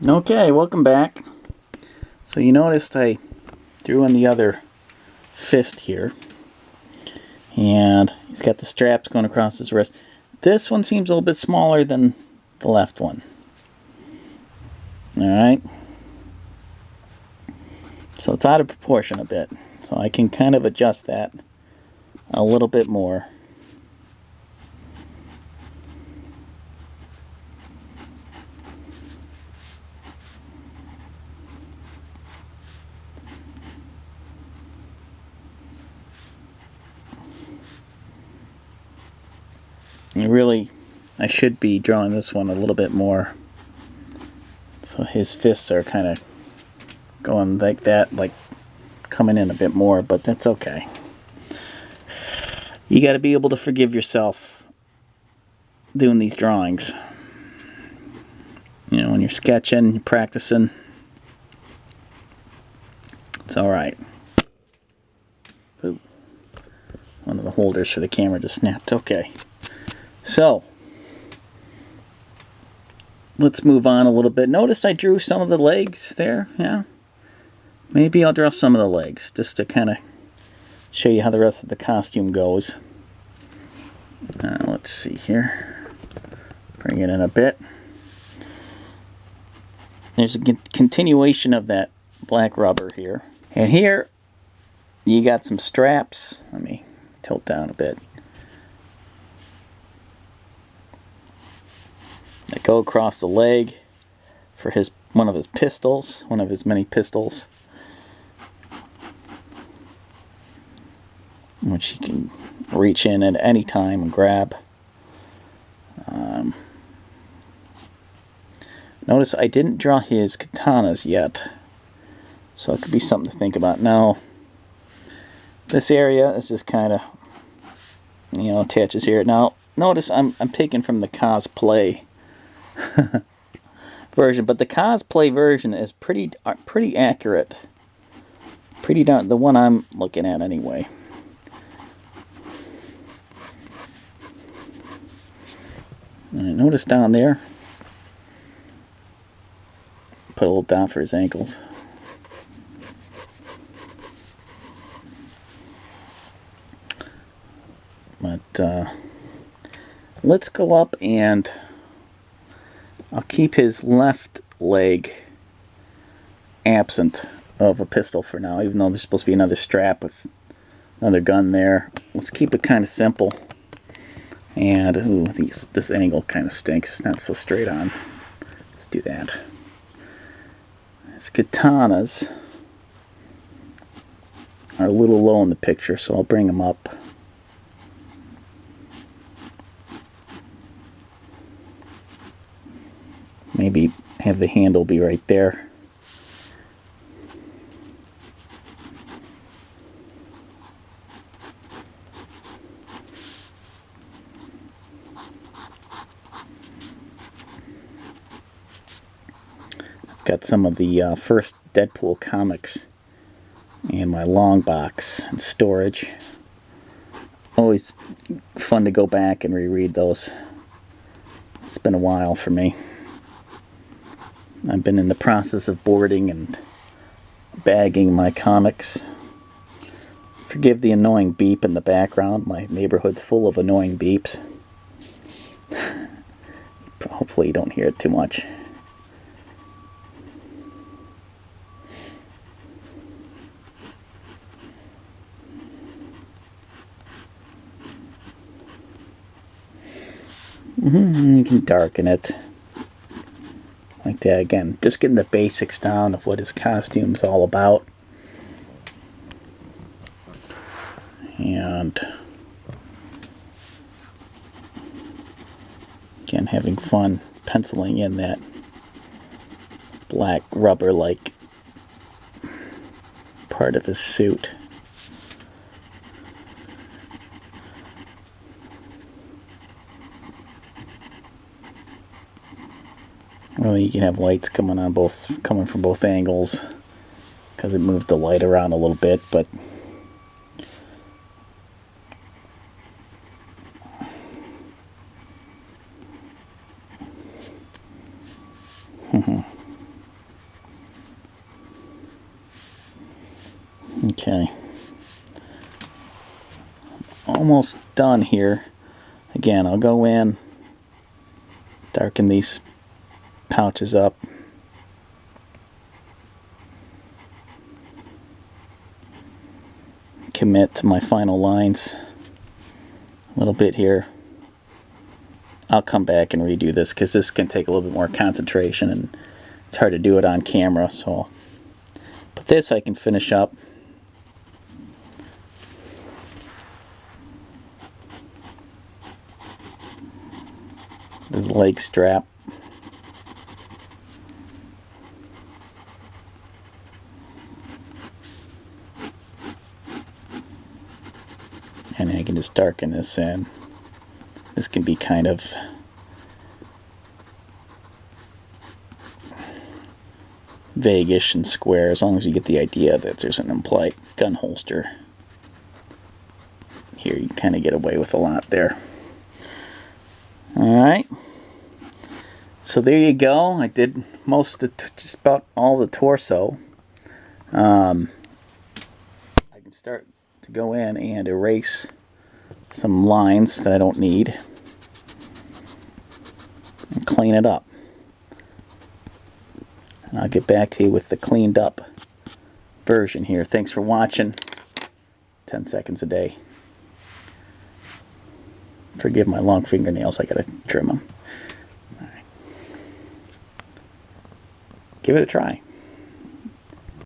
Okay, welcome back. So you noticed I drew in the other fist here, and he's got the straps going across his wrist. This one seems a little bit smaller than the left one. Alright, so it's out of proportion a bit, so I can kind of adjust that a little bit more. And really, I should be drawing this one a little bit more. So his fists are kind of going like that, like coming in a bit more, but that's okay. You got to be able to forgive yourself doing these drawings. You know, when you're sketching, you're practicing, it's alright. Ooh. One of the holders for the camera just snapped. Okay. So, let's move on a little bit. Notice I drew some of the legs there, yeah? Maybe I'll draw some of the legs, just to kind of show you how the rest of the costume goes. Let's see here. Bring it in a bit. There's a continuation of that black rubber here. And here, you got some straps. Let me tilt down a bit. That go across the leg for one of his pistols, one of his many pistols, which he can reach in at any time and grab. Notice I didn't draw his katanas yet, so it could be something to think about. Now, this area is just kind of, you know, attaches here. Now, notice I'm taking from the cosplay version, but the cosplay version is pretty accurate. Pretty darn, the one I'm looking at anyway. And notice down there, put a little down for his ankles. But let's go up, and I'll keep his left leg absent of a pistol for now, even though there's supposed to be another strap with another gun there. Let's keep it kind of simple. And, ooh, this angle kind of stinks. It's not so straight on. Let's do that. His katanas are a little low in the picture, so I'll bring them up. Maybe have the handle be right there. Got some of the first Deadpool comics in my long box and storage. Always fun to go back and reread those. It's been a while for me. I've been in the process of boarding and bagging my comics. Forgive the annoying beep in the background. My neighborhood's full of annoying beeps. Hopefully you don't hear it too much. You can darken it like that. Again, just getting the basics down of what his costume's all about. And again, having fun penciling in that black rubber like part of his suit. Well, you can have lights coming from both angles, because it moved the light around a little bit, but Okay. Almost done here. Again, I'll go in, darken these pouches up. Commit to my final lines a little bit here. I'll come back and redo this because this can take a little bit more concentration and it's hard to do it on camera. So, but this I can finish up. This leg strap. And I can just darken this in. This can be kind of vaguish and square as long as you get the idea that there's an implied gun holster. Here you kind of get away with a lot there. Alright. So there you go. I did most of just about all the torso. I can start to go in and erase some lines that I don't need and clean it up. And I'll get back to you with the cleaned up version here. Thanks for watching. 10 seconds a day. Forgive my long fingernails, I gotta trim them. All right. Give it a try.